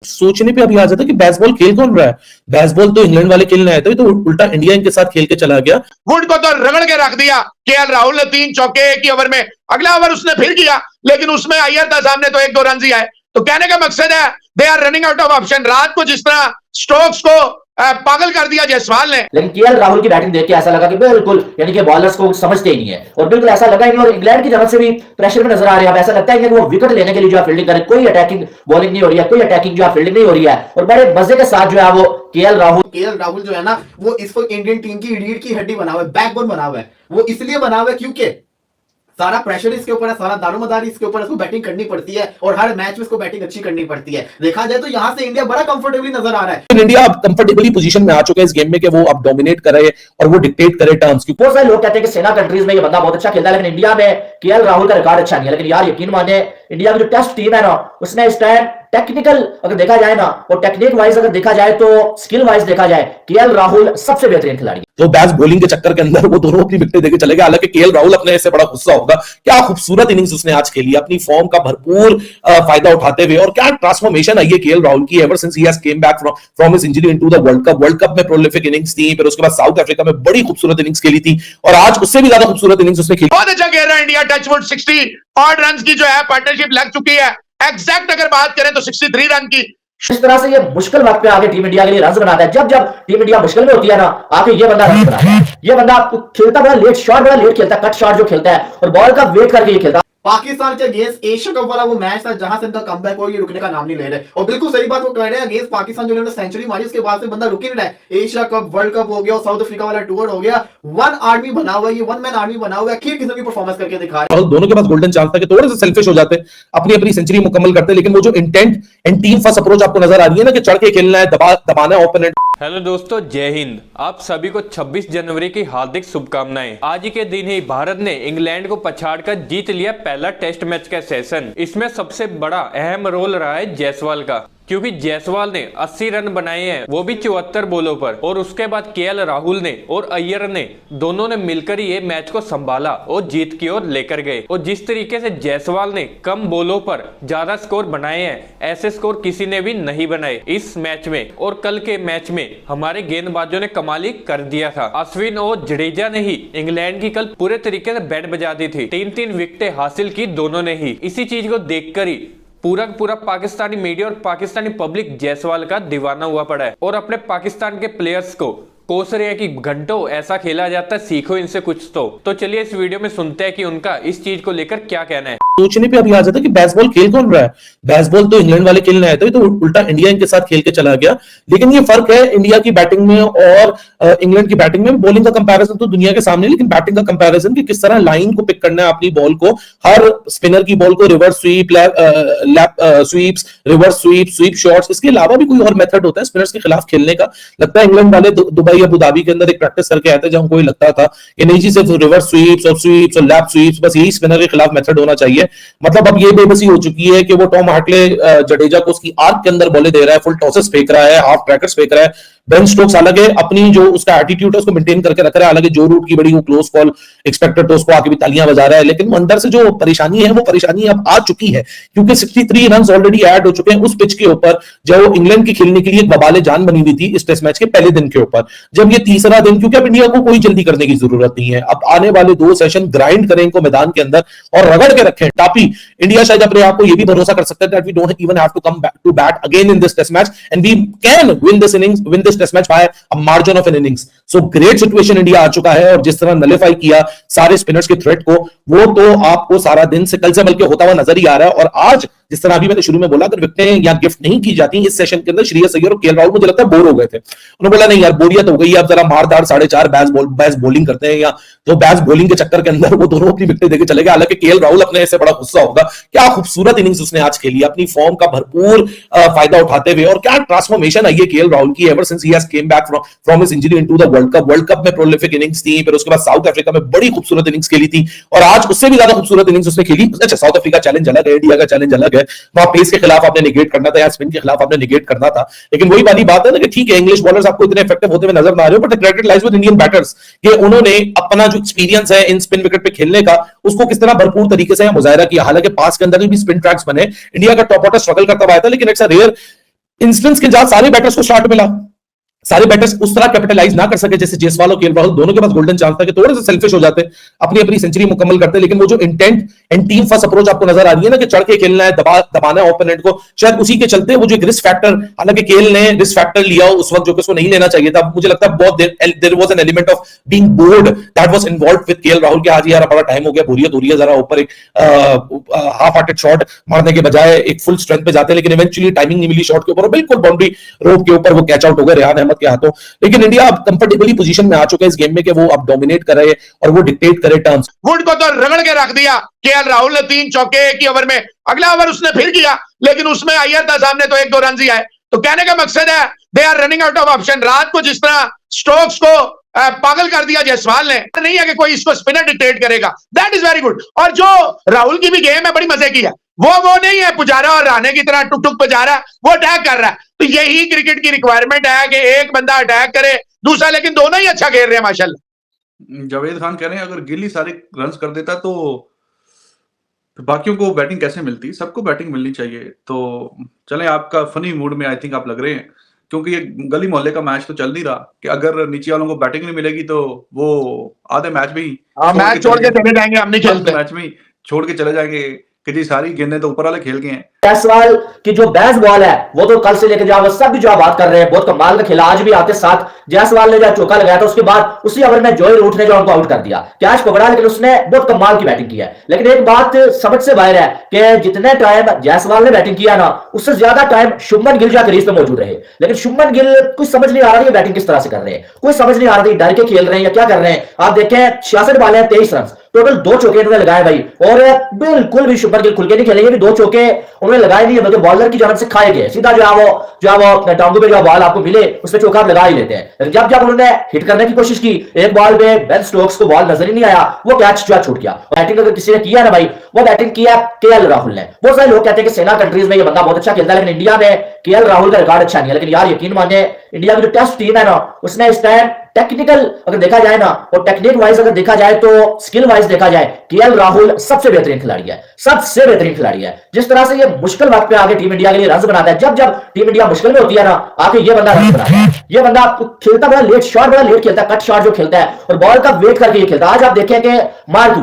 सोचने पे अभी आ जाता है कि बेसबॉल खेल कौन रहा है। बेसबॉल तो इंग्लैंड वाले खेलने आए थे, तो उल्टा इंडिया इनके साथ खेल के चला गया। वुड को तो रगड़ के रख दिया केएल राहुल ने, 3 चौके एक ही ओवर में। अगला ओवर उसने फिर किया, लेकिन उसमें अय्यर था सामने, तो 1-2 रन ही आए। तो कहने का मकसद है they are running out of option. रात को जिस तरह स्टोक्स को पागल कर दिया जायसवाल ने, लेकिन केएल राहुल की बैटिंग देख के ऐसा लगा कि बिल्कुल यानी कि बॉलर्स को समझते ही नहीं है, और बिल्कुल ऐसा लगा ही नहीं। और इंग्लैंड की तरफ से भी प्रेशर में नजर आ रहे हैं। ऐसा लगता है कि वो विकेट लेने के लिए जो है फील्डिंग करे, कोई अटैकिंग बॉलिंग नहीं हो रही है, कोई अटैकिंग जो है फील्डिंग नहीं हो रही है, और बड़े मजे के साथ जो है वो केएल राहुल जो है ना, वो इस वक्त इंडियन टीम की रीढ़ की हड्डी बना हुआ है, बैकबोन बना हुआ है। वो इसलिए बना हुआ है क्योंकि सारा प्रेशर इसके ऊपर है, सारा दारोमदारी इसके ऊपर है, इसको बैटिंग करनी पड़ती है, और हर मैच में इसको बैटिंग अच्छी करनी पड़ती है। देखा जाए तो यहां से इंडिया बड़ा कंफर्टेबली नजर आ रहा है। इंडिया अब कंफर्टेबली पोजीशन में आ चुका है इस गेम में कि वो अब डोमिनेट करे और वो डिक्टेट करे टर्म्स की। बहुत सारे लोग कहते हैं कि सेना कंट्रीज में ये बंदा बहुत अच्छा खेलता है, लेकिन इंडिया में केएल राहुल का रिकॉर्ड अच्छा नहीं है। लेकिन यार यकीन माने, इंडिया की जो टेस्ट टीम है ना, उसमें इस टाइम टेक्निकल अगर देखा जाए ना, और टेक्निक वाइज अगर देखा जाए, तो स्किल वाइज देखा जाए, केएल राहुल सबसे बेहतरीन खिलाड़ी है। तो बैट्स बॉलिंग के चक्कर के अंदर वो दोनों अपनी विकेट देके चले गए। हालांकि केएल राहुल अपने इससे बड़ा गुस्सा होगा। क्या खूबसूरत इनिंग्स उसने आज खेली, अपनी फॉर्म का भरपूर फायदा उठाते हुए, और क्या ट्रांसफॉर्मेशन आई है केएल राहुल की ever since he has came back from his injury into the world cup. World cup में प्रोलिफिक इनिंग्स थी, फिर उसके बाद साउथ अफ्रीका में बड़ी खूबसूरत इनिंग्स खेली थी, और आज उससे भी ज्यादा खूबसूरत इनिंग्स उसने खेली। बहुत अच्छा खेल रहा है इंडिया। टचवुड 60 ऑड रन की जो है पार्टनरशिप लग चुकी है। एग्जैक्ट अगर बात करें तो 63 रन की। इस तरह से ये मुश्किल वक्त पे आके टीम इंडिया के लिए रन बनाता है। जब जब टीम इंडिया मुश्किल में होती है ना, आके ये बंदा रन बनाता है। ये बंदा खेलता बड़ा लेट शॉट, बड़ा लेट खेलता है, कट शॉट जो खेलता है, और बॉल का वेट करके ये खेलता है। पाकिस्तान के अगेंस्ट एशिया कप वाला वो मैच था जहां से इनका कमबैक हो, ये रुकने का नाम नहीं ले रहे। और बिल्कुल सही बात वो कह रहे हैं, अगेंस्ट पाकिस्तान जो उन्होंने सेंचुरी मारी, उसके बाद से बंदा रुक ही नहीं रहा है। एशिया कप, वर्ल्ड कप हो गया, साउथ अफ्रीका वाला टूर हो गया, वन आर्मी बना हुआ है, ये वन मैन आर्मी बना हुआ है। आखिर किसी की परफॉर्मेंस करके दिखा रहे हैं। दोनों के पास गोल्डन चांस था कि थोड़े से सेल्फिश हो जाते, अपनी अपनी सेंचुरी मुकम्मल करते, लेकिन वो जो intent and team first approach आपको नजर आ रही है ना, कि चढ़ के खेलना है, दबाना है ओपोनेंट। हेलो दोस्तों, जय हिंद। आप सभी को 26 जनवरी की हार्दिक शुभकामनाएं। आज ही के दिन ही भारत ने इंग्लैंड को पछाड़कर जीत लिया पहला टेस्ट मैच का सेशन। इसमें सबसे बड़ा अहम रोल रहा है जायसवाल का, क्योंकि जायसवाल ने 80 रन बनाए हैं, वो भी 74 बॉलों पर। और उसके बाद केएल राहुल ने और अय्यर ने दोनों ने मिलकर ये मैच को संभाला और जीत की ओर लेकर गए। और जिस तरीके से जायसवाल ने कम बॉलों पर ज्यादा स्कोर बनाए हैं, ऐसे स्कोर किसी ने भी नहीं बनाए इस मैच में। और कल के मैच में हमारे गेंदबाजों ने कमाली कर दिया था। अश्विन और जडेजा ने ही इंग्लैंड की कल पूरे तरीके से बैट बजा दी थी। 3-3 विकेटें हासिल की दोनों ने ही। इसी चीज को देखकर ही पूरा पाकिस्तानी मीडिया और पाकिस्तानी पब्लिक जायसवाल का दीवाना हुआ पड़ा है, और अपने पाकिस्तान के प्लेयर्स को कोस रहे हैं कि घंटों ऐसा खेला जाता है, सीखो इनसे कुछ। तो चलिए इस वीडियो में सुनते हैं कि उनका इस चीज को लेकर क्या कहना है। सोचने पे अभी आ जाता है कि बेसबॉल खेल कौन रहा है। बेसबॉल तो इंग्लैंड वाले खेलने आए थे, तो उल्टा इंडिया इनके साथ खेल के चला गया। लेकिन ये फर्क है इंडिया की बैटिंग में और इंग्लैंड की बैटिंग में। बॉलिंग का कंपैरिजन तो दुनिया के सामने, लेकिन बैटिंग का कंपैरिजन कि किस तरह लाइन को पिक करना है अपनी बॉल को। हर स्पिनर की बॉल को reverse sweep, lap sweeps, reverse sweep, sweep shots, इसके अलावा भी कोई और मेथड होता है स्पिनर्स के खिलाफ खेलने का। लगता है इंग्लैंड वाले दुबई अबू धाबी के अंदर एक प्रैक्टिस करके आए थे, जहां कोई लगता था कि नहीं जी सिर्फ रिवर्स स्वीप्स और लैप स्वीप्स, बस यही स्पिनर के खिलाफ मेथड होना चाहिए। मतलब अब ये बेबसी हो चुकी है कि वो टॉम हार्टले जडेजा को उसकी आर्क के अंदर बॉलें दे रहा है, फुल टॉसेस फेंक रहा है, हाफ ट्रैकर्स फेंक रहा है। बेन स्टोक्स हालांकि अपनी जो उसका एटीट्यूड है उसको मेंटेन करके रख रहा है। हालांकि जो रूट की बड़ी वो क्लोज कॉल एक्सपेक्टेड, तो उसको आके भी तालियां बजा रहा है। लेकिन अंदर से जो परेशानी है, वो परेशानी अब आ चुकी है, क्योंकि 63 रन ऑलरेडी ऐड हो चुके हैं उस पिच के ऊपर जो इंग्लैंड की खेलने के लिए एक बवाले जान बनी हुई थी इस टेस्ट मैच के पहले दिन के ऊपर। जब ये तीसरा दिन, क्योंकि अब इंडिया को कोई जल्दी करने की जरूरत नहीं है, अब आने वाले 2 सेशन ग्राइंड करें इनको मैदान के अंदर और रगड़ के रखें टापी। इंडिया शायद अपने आप को ये भी भरोसा कर सकता है that we don't even have to come back to bat again in this test match, and we can win this test match by margin of an innings. So great situation India आ चुका है, और जिस तरह nullify किया सारे spinners के threat को, वो तो आपको सारा दिन से कल से बल्कि होता हुआ नजर ही आ रहा है। और आज जिस तरह अभी मैंने शुरू में बोला, अगर विकेटें या गिफ्ट नहीं की जाती इस सेशन के अंदर, श्रेयस अय्यर और केएल राहुल मुझे लगता है बोर हो गए थे। उन्होंने बोला नहीं यार बोरियत हो गई, अब जरा मारदार 4.5 बैस बॉलिंग करते हैं, या तो बैस बॉलिंग के चक्कर के अंदर वो दोनों अपनी विकेटें देके चले गए। हालांकि केएल राहुल अपने इससे बड़ा गुस्सा होगा। क्या खूबसूरत इनिंग्स उसने आज खेली, अपनी फॉर्म का भरपूर फायदा उठाते हुए, और क्या ट्रांसफॉर्मेशन आई है केएल राहुल की ever since he has came back from his injury into the world cup. World cup में प्रोलिफिक इनिंग्स थी, फिर उसके बाद साउथ अफ्रीका में बड़ी खूबसूरत इनिंग्स खेली थी, और आज उससे भी ज्यादा खूबसूरत इनिंग्स उसने खेली। अच्छा, साउथ अफ्रीका चैलेंज अलग है, इंडिया का चैलेंज अलग है। वहां पेस के खिलाफ आपने निगेट करना था या स्पिन के खिलाफ आपने निगेट करना था। लेकिन वही वाली बात है ना कि ठीक है इंग्लिश बॉलर्स आपको इतने इफेक्टिव होते हुए नजर ना आ रहे हो, but the credit lies with Indian batters कि उन्होंने अपना जो एक्सपीरियंस है इन स्पिन विकेट पे खेलने का, उसको किस तरह भरपूर तरीके से मुजाहिरा किया। हालांकि पास के अंदर भी स्पिन ट्रैक्स बने, इंडिया का टॉप ऑर्डर स्ट्रगल करता हुआ था, लेकिन इट्स अ रेयर इंस्टेंस के बाद सारे बैटर्स को स्टार्ट मिला, सारे बैटर्स उस तरह कैपिटलाइज ना कर सके जैसे जायसवाल और केएल राहुल दोनों के पास गोल्डन चांस था कि थोड़े से सेल्फिश हो जाते, अपनी अपनी सेंचुरी मुकम्मल करते, लेकिन वो जो intent and team first approach आपको नजर आ रही है ना कि चढ़ के खेलना है, दबाना है ओपोनेंट को, शायद उसी के चलते वो जो एक रिस्क फैक्टर, हालांकि केएल ने रिस्क फैक्टर लिया उस वक्त जो कि उसको नहीं लेना चाहिए था, मुझे लगता है बहुत there was an element of being bored that was involved with KL Rahul के आज यार बड़ा टाइम हो गया, बोरियत हो रही है, जरा ऊपर एक हाफ हार्टेड शॉट मारने के बजाय एक फुल स्ट्रेंथ पे जाते, लेकिन इवेंचुअली टाइमिंग नहीं मिली शॉट के ऊपर और बिल्कुल बाउंड्री रोप के ऊपर वो कैच आउट हो गए रेहान अहमद के हाथों। लेकिन इंडिया अब कंफर्टेबली पोजीशन में आ चुका है इस गेम में कि वो अब डोमिनेट करे और वो डिक्टेट करे टर्म्स। वुड को तो रगड़ के रख दिया केएल राहुल ने 3 चौके एक ही ओवर में, अगला ओवर उसने फिर किया, लेकिन उसमें अय्यर था सामने तो 1-2 रन ही आए। तो कहने का मकसद है they are running out of option. रात को जिस तरह स्टोक्स को पागल कर दिया जायसवाल ने, नहीं है कि कोई इसको स्पिनर डिक्टेट करेगा, दैट इज वेरी गुड। और जो राहुल की भी गेम है बड़ी मजे की है, वो नहीं है पुजारा और राणे की तरह टुक टुक पे जा रहा है, वो अटैक कर रहा है। तो यही क्रिकेट की रिक्वायरमेंट है कि एक बंदा अटैक करे, दूसरा, लेकिन दोनों ही अच्छा खेल रहे हैं माशाल्लाह। जावेद खान कह रहे हैं अगर गिल ही सारे रन्स कर देता तो बाकियों को बैटिंग कैसे मिलती, सबको बैटिंग मिलनी चाहिए। तो चलें, आपका फनी मूड में आई थिंक आप लग रहे हैं, क्योंकि ये गली मोहल्ले का मैच तो चल नहीं रहा कि अगर नीचे वालों को बैटिंग नहीं मिलेगी तो वो आधे मैच में ही मैच छोड़ के चले जाएंगे, हम नहीं खेलते, मैच में ही छोड़ के चले जाएंगे कि जी सारी गेंदें तो ऊपर वाले खेल गए हैं। जायसवाल की जो बैस बॉल है वो तो कल से लेकर जाओ सब भी जो आप बात कर रहे हैं बहुत कमाल का खेला, आज भी आते साथ जायसवाल ने जो चौका लगाया था उसके बाद उसी ओवर में जॉय रूट ने जो उनको आउट कर दिया, कैच पकड़ा, लेकिन उसने बहुत कमाल की बैटिंग की है। लेकिन एक बात समझ से बाहर है कि जितने टाइम जायसवाल ने बैटिंग किया ना उससे ज्यादा टाइम शुभमन गिल जो क्रीज पे मौजूद रहे, लेकिन शुभमन गिल कुछ समझ नहीं आ रहा है बैटिंग किस तरह से कर रहे हैं, कुछ समझ नहीं आ रहा है डर के खेल रहे हैं या क्या कर रहे हैं। आप देखें 66 बाल है 23 रन, टोटल 2 चौके उन्होंने लगाए भाई, और बिल्कुल भी शुभमन गिल खुल के नहीं खेलेंगे, 2 चौके उन्होंने लगाए नहीं है, बल्कि बॉलर की जानब से खाए गए, सीधा जो वो टांगों पे जो बॉल आपको मिले उस पर चौका आप लगा ही लेते हैं। जब जब उन्होंने हिट करने की कोशिश की, एक बॉल पे बेन स्टोक्स को बॉल नजर ही नहीं आया, वो कैच जो छूट गया। बैटिंग अगर किसी ने किया ना भाई, वो बैटिंग किया केएल राहुल ने। बहुत सारे लोग कहते हैं कि सेना कंट्रीज में ये बंदा बहुत अच्छा खेलता है, लेकिन इंडिया में केएल राहुल का रिकॉर्ड अच्छा नहीं है। लेकिन यार यकीन माने इंडिया की जो टेस्ट टीम है ना उसने इस टाइम टेक्निकल अगर देखा जाए ना और टेक्निक वाइज अगर देखा जाए तो स्किल वाइज देखा जाए केएल राहुल सबसे बेहतरीन खिलाड़ी है, सबसे बेहतरीन खिलाड़ी है। जिस तरह से ये मुश्किल वक्त पे आके टीम इंडिया के लिए रन बनाता है, जब जब टीम इंडिया मुश्किल में होती है ना आके ये बंदा रन बनाता है, ये बंदा खेलता बड़ा लेट शॉट, बड़ा लेट खेलता है, कट शॉट जो खेलता है और बॉल का वेट करके ये खेलता है। आज आप देखें कि मार्क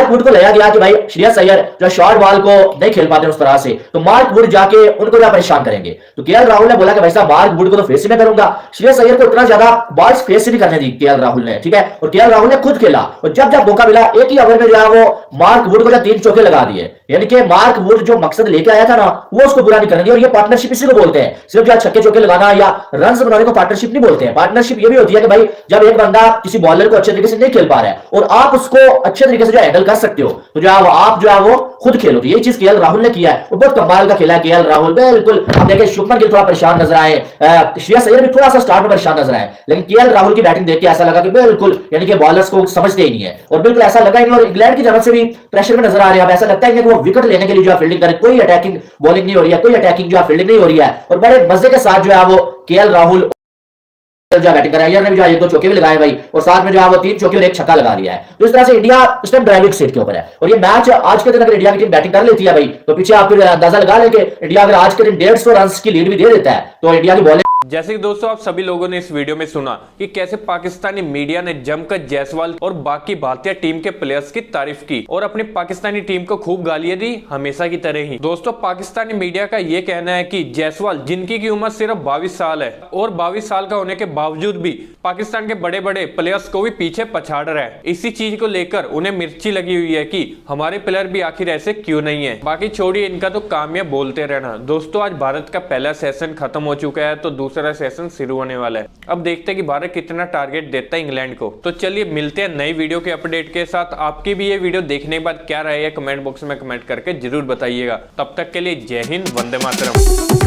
वुड को लाया गया कि भाई श्रेयस अय्यर जो शॉर्ट बॉल को नहीं खेल पाते उस तरह से, तो मार्क वुड जाके उनको क्या परेशान करेंगे। तो केएल राहुल ने बोला कि भाई साहब मार्क वुड को तो फेस ही मैं करूंगा, श्रेयस अय्यर को इतना ज्यादा बॉल फेस ही नहीं करने दी केएल राहुल ने, ठीक है। और केएल राहुल ने खुद खेला और जब जब मौका मिला एक ही ओवर में जो है वो मार्क वुड को 3 चौके लगा दिए, यानी कि मार्क वुड जो मकसद लेके आया था ना वो उसको पूरा नहीं करने दिया। और ये पार्टनरशिप इसी को बोलते हैं, सिर्फ जो छक्के चौके लगाना या रन बनाने को पार्टनरशिप नहीं बोलते हैं। पार्टनरशिप ये भी होती है कि भाई जब एक बंदा किसी बॉलर को अच्छे तरीके से नहीं खेल पा रहा है और आप उसको अच्छे तरीके से जो हैंडल कर सकते हो तो जो आप जो है वो खुद खेलो। तो ये चीज केएल राहुल ने किया है और बहुत कमाल का खेला है केएल राहुल, बिल्कुल। आप देखें शुभमन गिल थोड़ा परेशान नजर आए, श्रेयस अय्यर भी थोड़ा सा स्टार्ट में परेशान नजर आए, लेकिन केएल राहुल की बैटिंग देख के ऐसा लगा कि बिल्कुल यानी कि बॉलर्स को समझते ही नहीं है और बिल्कुल ऐसा लगा ही नहीं। और इंग्लैंड की तरफ से भी प्रेशर में नजर आ रहे हैं, ऐसा लगता है कि वो विकेट लेने के लिए जो है फील्डिंग करे, कोई अटैकिंग बॉलिंग नहीं हो रही है, कोई अटैकिंग जो है फील्डिंग नहीं हो रही है और बड़े मजे के साथ जो है वो केएल राहुल जो बैटिंग कर रहा है। अय्यर ने भी जो 1-2 चौके भी लगाए भाई और साथ में जो है वो 3 चौके और 1 छक्का लगा दिया है। तो इस तरह से इंडिया इस टाइम ड्राइविंग सीट के ऊपर है और ये मैच आज के दिन अगर इंडिया की टीम बैटिंग कर लेती है भाई तो पीछे आप फिर अंदाजा लगा लें कि इंडिया अगर आज के दिन 150 रन की लीड भी दे देता है तो इंडिया की बॉलिंग। जैसे कि दोस्तों आप सभी लोगों ने इस वीडियो में सुना कि कैसे पाकिस्तानी मीडिया ने जमकर जायसवाल और बाकी भारतीय टीम के प्लेयर्स की तारीफ की और अपनी पाकिस्तानी टीम को खूब गालियां दी हमेशा की तरह ही। दोस्तों पाकिस्तानी मीडिया का यह कहना है कि जायसवाल जिनकी की उम्र सिर्फ 22 साल है और 22 साल का होने के बावजूद भी पाकिस्तान के बड़े बड़े प्लेयर्स को भी पीछे पछाड़ रहा है। इसी चीज को लेकर उन्हें मिर्ची लगी हुई है कि हमारे प्लेयर भी आखिर ऐसे क्यों नहीं है। बाकी छोड़िए इनका तो काम है बोलते रहना। दोस्तों आज भारत का पहला सेशन खत्म हो चुका है तो दूसरा सेशन शुरू होने वाला है। अब देखते हैं कि भारत कितना टारगेट देता है इंग्लैंड को। तो चलिए मिलते हैं नई वीडियो के अपडेट के साथ। आपकी भी ये वीडियो देखने के बाद क्या रहा है कमेंट बॉक्स में कमेंट करके जरूर बताइएगा। तब तक के लिए जय हिंद, वंदे मातरम।